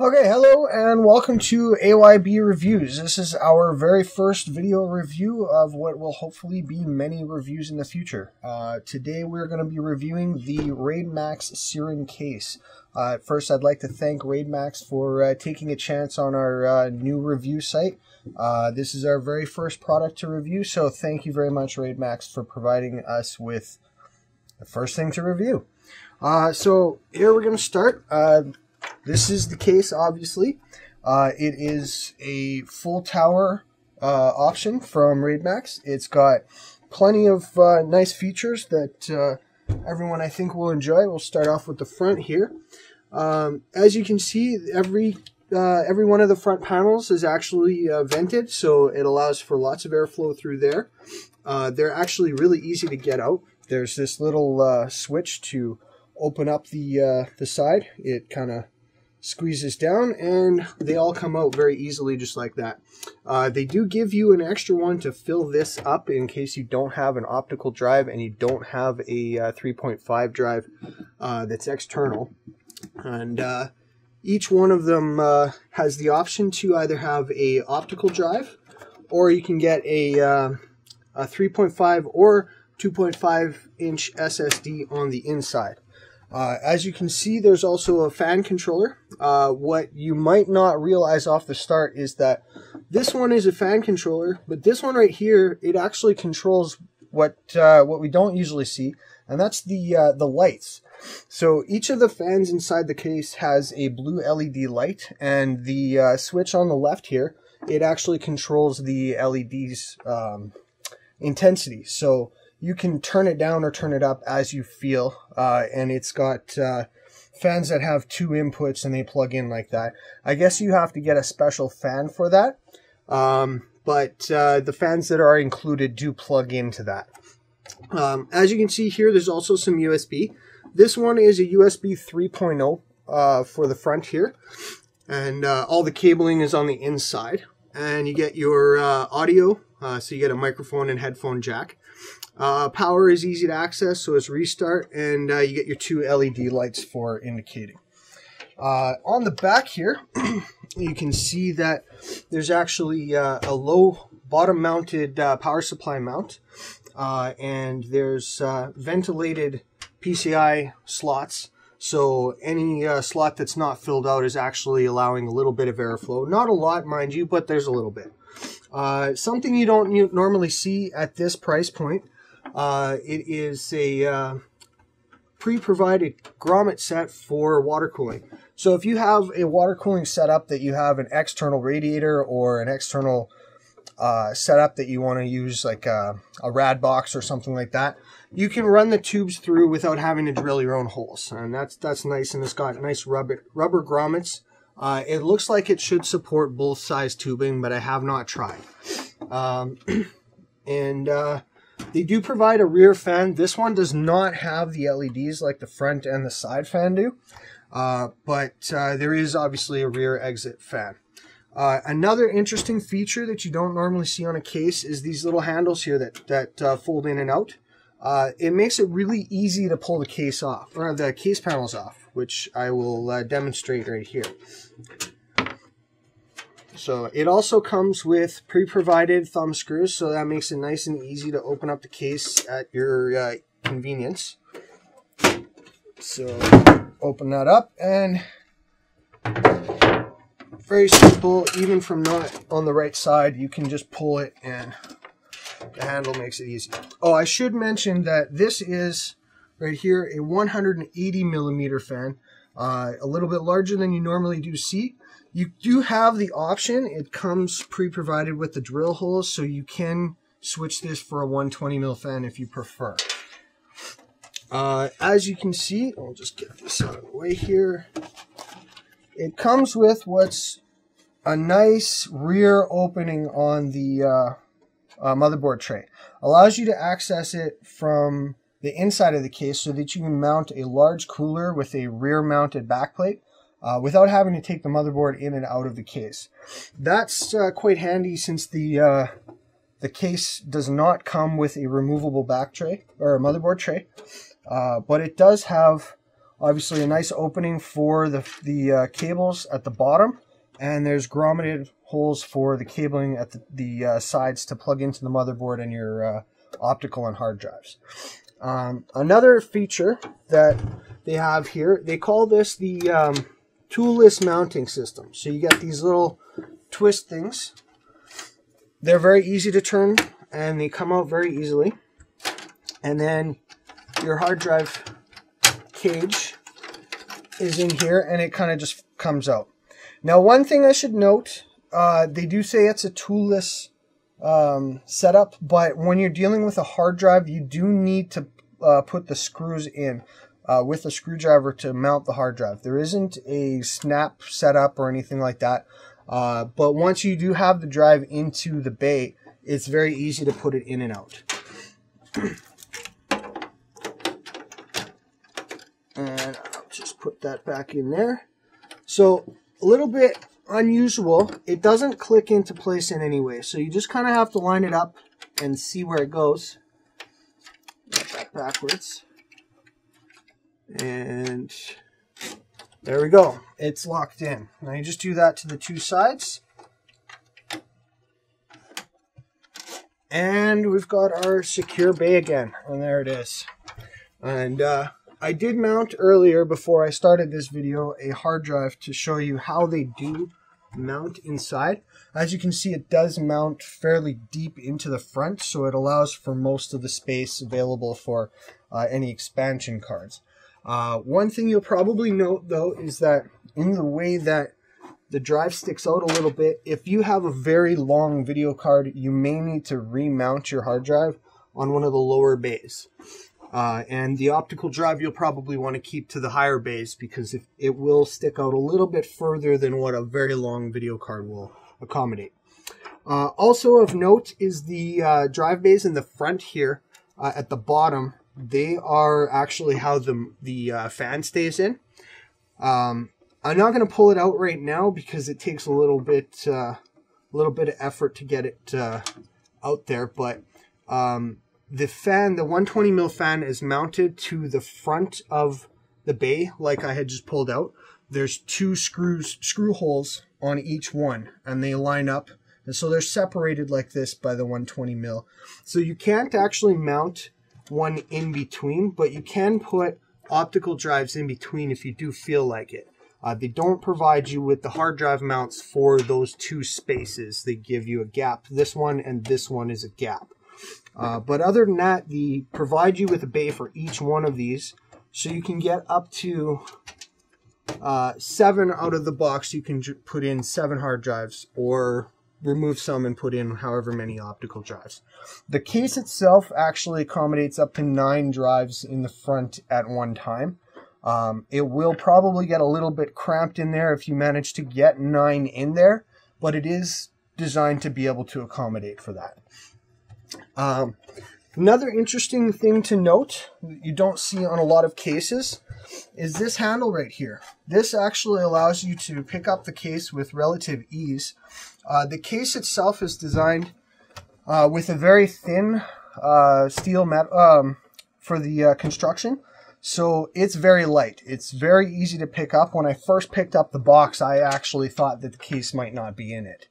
Okay, hello and welcome to AYB Reviews. This is our very first video review of what will hopefully be many reviews in the future. Today we're going to be reviewing the Raidmax Seiran case. First, I'd like to thank Raidmax for taking a chance on our new review site. This is our very first product to review, so thank you very much, Raidmax, for providing us with the first thing to review. So here we're going to start. This is the case, obviously. It is a full tower option from Raidmax. It's got plenty of nice features that everyone I think will enjoy. We'll start off with the front here. As you can see, every one of the front panels is actually vented, so it allows for lots of airflow through there. They're actually really easy to get out. There's this little switch to open up the side. It kind of squeezes down and they all come out very easily just like that. They do give you an extra one to fill this up in case you don't have an optical drive and you don't have a 3.5 drive that's external. And each one of them has the option to either have a optical drive, or you can get a 3.5 or 2.5 inch SSD on the inside. As you can see, there's also a fan controller. What you might not realize off the start is that this one is a fan controller, but this one right here, it actually controls what we don't usually see, and that's the lights. So each of the fans inside the case has a blue LED light, and the switch on the left here, it actually controls the LED's intensity. So you can turn it down or turn it up as you feel, and it's got fans that have two inputs and they plug in like that. I guess you have to get a special fan for that, but the fans that are included do plug into that. As you can see here, there's also some USB. This one is a USB 3.0 for the front here, and all the cabling is on the inside. And you get your audio, so you get a microphone and headphone jack. Power is easy to access, so it's restart, and you get your two LED lights for indicating. On the back here, you can see that there's actually a low bottom mounted power supply mount, and there's ventilated PCI slots, so any slot that's not filled out is actually allowing a little bit of airflow. Not a lot, mind you, but there's a little bit. Something you don't normally see at this price point. It is a pre-provided grommet set for water cooling. So if you have a water cooling setup that you have an external radiator or an external setup that you want to use, like a rad box or something like that, you can run the tubes through without having to drill your own holes, and that's nice. And it's got nice rubber grommets. It looks like it should support both size tubing, but I have not tried. They do provide a rear fan. This one does not have the LEDs like the front and the side fan do, but there is obviously a rear exit fan. Another interesting feature that you don't normally see on a case is these little handles here that fold in and out. It makes it really easy to pull the case off, or the case panels off, which I will demonstrate right here. So it also comes with pre-provided thumb screws, so that makes it nice and easy to open up the case at your convenience. So open that up, and very simple. Even from not on the right side, you can just pull it and the handle makes it easy. Oh, I should mention that this is right here a 180 millimeter fan, a little bit larger than you normally do see. You do have the option, it comes pre-provided with the drill holes, so you can switch this for a 120 mil fan if you prefer. As you can see, I'll just get this out of the way here. It comes with what's a nice rear opening on the motherboard tray. Allows you to access it from the inside of the case so that you can mount a large cooler with a rear mounted backplate without having to take the motherboard in and out of the case. That's quite handy, since the case does not come with a removable back tray or a motherboard tray, but it does have Obviously a nice opening for the cables at the bottom, and there's grommeted holes for the cabling at the sides to plug into the motherboard and your optical and hard drives. Another feature that they have here, they call this the toolless mounting system. So you get these little twist things. They're very easy to turn and they come out very easily. And then your hard drive cage is in here and it kind of just comes out. Now, one thing I should note, they do say it's a toolless setup, but when you're dealing with a hard drive, you do need to put the screws in with a screwdriver to mount the hard drive. There isn't a snap setup or anything like that, but once you do have the drive into the bay, it's very easy to put it in and out. And I'll just put that back in there. So a little bit unusual, it doesn't click into place in any way, so you just kind of have to line it up and see where it goes. Get that backwards, and there we go, it's locked in. Now you just do that to the two sides, and we've got our secure bay again, and there it is. And I did mount earlier, before I started this video, a hard drive to show you how they do mount inside. As you can see, it does mount fairly deep into the front, so it allows for most of the space available for any expansion cards. One thing you'll probably note, though, is that in the way that the drive sticks out a little bit, if you have a very long video card, you may need to remount your hard drive on one of the lower bays. And the optical drive you'll probably want to keep to the higher bays, because it will stick out a little bit further than what a very long video card will accommodate. Also of note is the drive bays in the front here at the bottom. They are actually how the fan stays in. I'm not going to pull it out right now because it takes a little bit of effort to get it out there, but the fan, the 120mm fan, is mounted to the front of the bay, like I had just pulled out. There's two screw holes on each one, and they line up, and so they're separated like this by the 120mm. So you can't actually mount one in between, but you can put optical drives in between if you do feel like it. They don't provide you with the hard drive mounts for those two spaces. They give you a gap. This one and this one is a gap. But other than that, they provide you with a bay for each one of these, so you can get up to 7 out of the box. You can put in 7 hard drives, or remove some and put in however many optical drives. The case itself actually accommodates up to 9 drives in the front at one time. It will probably get a little bit cramped in there if you manage to get 9 in there, but it is designed to be able to accommodate for that. Another interesting thing to note, you don't see on a lot of cases, is this handle right here. This actually allows you to pick up the case with relative ease. The case itself is designed with a very thin steel metal for the construction, so it's very light. It's very easy to pick up. When I first picked up the box, I actually thought that the case might not be in it.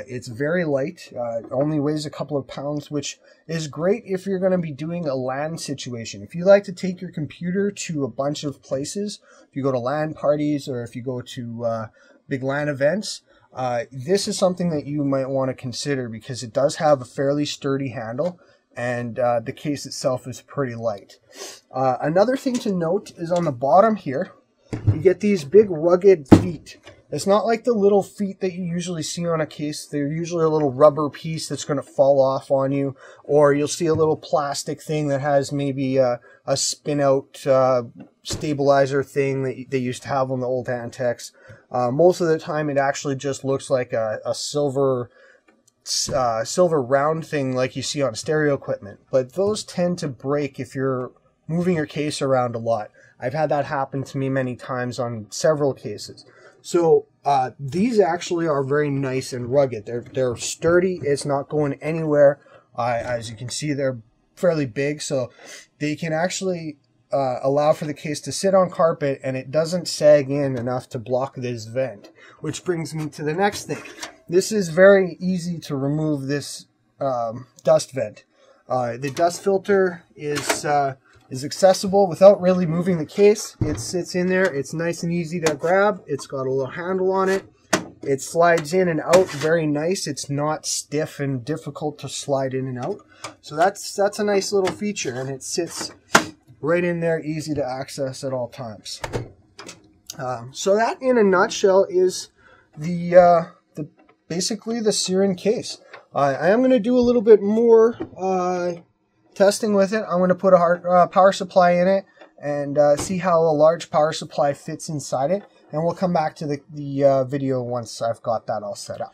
It's very light, only weighs a couple of pounds, which is great if you're going to be doing a LAN situation. If you like to take your computer to a bunch of places, if you go to LAN parties or if you go to big LAN events, this is something that you might want to consider, because it does have a fairly sturdy handle, and the case itself is pretty light. Another thing to note is on the bottom here, you get these big rugged feet. It's not like the little feet that you usually see on a case. They're usually a little rubber piece that's going to fall off on you, or you'll see a little plastic thing that has maybe a spin-out stabilizer thing that they used to have on the old Antex. Most of the time it actually just looks like a silver round thing like you see on stereo equipment, but those tend to break if you're moving your case around a lot. I've had that happen to me many times on several cases. So these actually are very nice and rugged. They're sturdy. It's not going anywhere. As you can see, they're fairly big, so they can actually allow for the case to sit on carpet, and it doesn't sag in enough to block this vent, which brings me to the next thing. This is very easy to remove this dust vent. The dust filter is accessible without really moving the case. It sits in there. It's nice and easy to grab. It's got a little handle on it. It slides in and out very nice. It's not stiff and difficult to slide in and out. So that's a nice little feature, and it sits right in there, easy to access at all times. So that, in a nutshell, is basically the Seiran case. I am going to do a little bit more testing with it. I'm going to put a power supply in it and see how a large power supply fits inside it. And we'll come back to the video once I've got that all set up.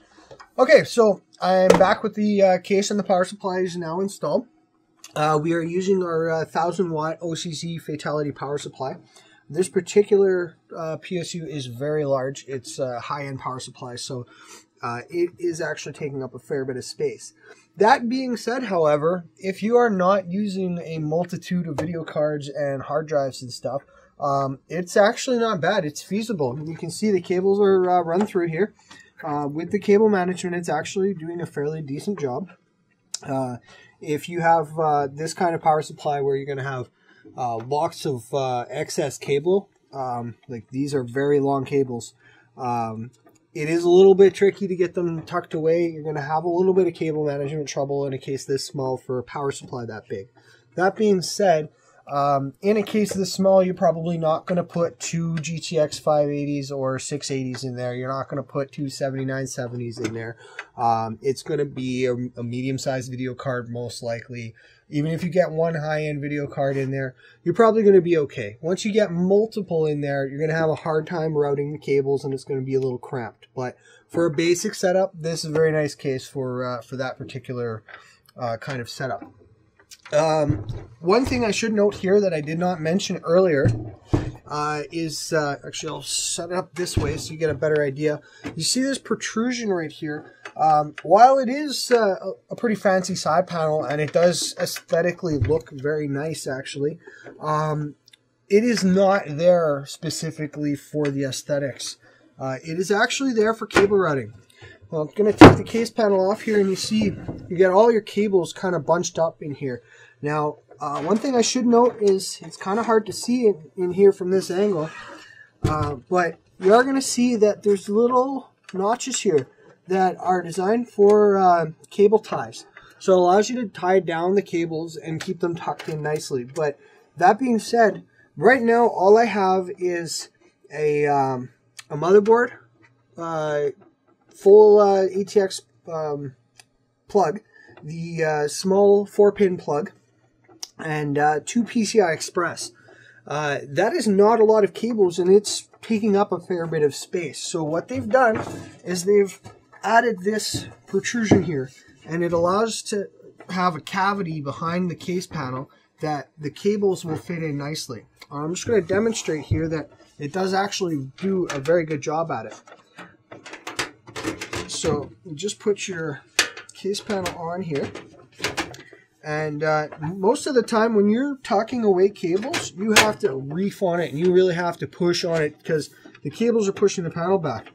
Okay, so I'm back with the case, and the power supply is now installed. We are using our 1000 watt OCC Fatality power supply. This particular PSU is very large. It's a high-end power supply, so it is actually taking up a fair bit of space. That being said, however, if you are not using a multitude of video cards and hard drives and stuff, it's actually not bad. It's feasible. You can see the cables are run through here. With the cable management, it's actually doing a fairly decent job. If you have this kind of power supply where you're going to have lots of excess cable, like these are very long cables, it is a little bit tricky to get them tucked away. You're going to have a little bit of cable management trouble in a case this small for a power supply that big. That being said, in a case this small, you're probably not going to put two GTX 580s or 680s in there. You're not going to put two 7970s in there. It's going to be a medium-sized video card most likely. Even if you get one high-end video card in there, you're probably going to be okay. Once you get multiple in there, you're going to have a hard time routing the cables, and it's going to be a little cramped. But for a basic setup, this is a very nice case for that particular kind of setup. One thing I should note here that I did not mention earlier is, actually I'll set it up this way so you get a better idea. You see this protrusion right here. While it is a pretty fancy side panel, and it does aesthetically look very nice actually, it is not there specifically for the aesthetics. It is actually there for cable routing. Well, I'm going to take the case panel off here, and you see you get all your cables kind of bunched up in here. Now, one thing I should note is it's kind of hard to see it in here from this angle, but you are going to see that there's little notches here that are designed for cable ties. So it allows you to tie down the cables and keep them tucked in nicely. But that being said, right now all I have is a motherboard, full ATX plug, the small 4-pin plug, and two PCI Express. That is not a lot of cables, and it's taking up a fair bit of space. So what they've done is they've added this protrusion here, and it allows to have a cavity behind the case panel that the cables will fit in nicely. I'm just going to demonstrate here that it does actually do a very good job at it. So you just put your case panel on here, and most of the time when you're tucking away cables, you have to reef on it, and you really have to push on it because the cables are pushing the panel back.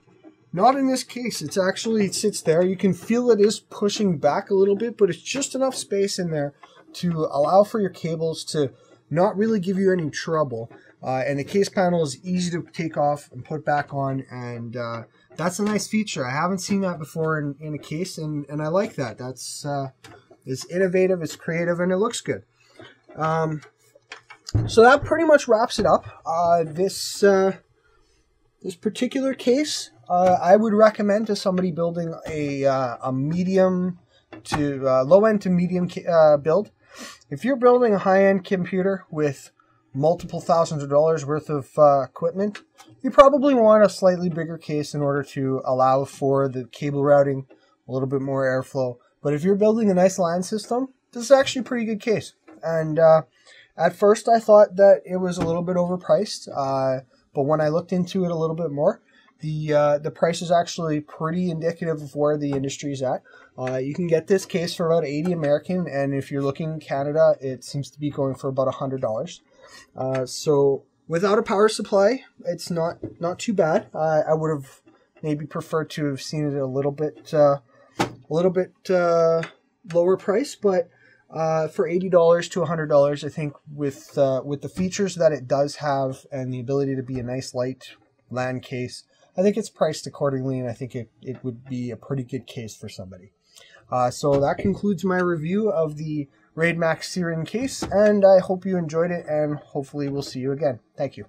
Not in this case. It's actually, it sits there. You can feel it is pushing back a little bit, but it's just enough space in there to allow for your cables to not really give you any trouble. And the case panel is easy to take off and put back on, and that's a nice feature. I haven't seen that before in a case, and I like that. That's it's innovative, it's creative, and it looks good. So that pretty much wraps it up. This particular case, I would recommend to somebody building a medium to low-end to medium build. If you're building a high-end computer with multiple thousands of dollars worth of equipment, you probably want a slightly bigger case in order to allow for the cable routing, a little bit more airflow. But if you're building a nice LAN system, this is actually a pretty good case. And at first I thought that it was a little bit overpriced, but when I looked into it a little bit more, the price is actually pretty indicative of where the industry is at. You can get this case for about $80 American, and if you're looking in Canada, it seems to be going for about $100. So without a power supply, it's not too bad. I would have maybe preferred to have seen it a little bit lower price, but for $80 to $100, I think with the features that it does have and the ability to be a nice light LAN case, I think it's priced accordingly, and I think it would be a pretty good case for somebody. So that concludes my review of the Raidmax Seiran case, and I hope you enjoyed it, and hopefully we'll see you again. Thank you.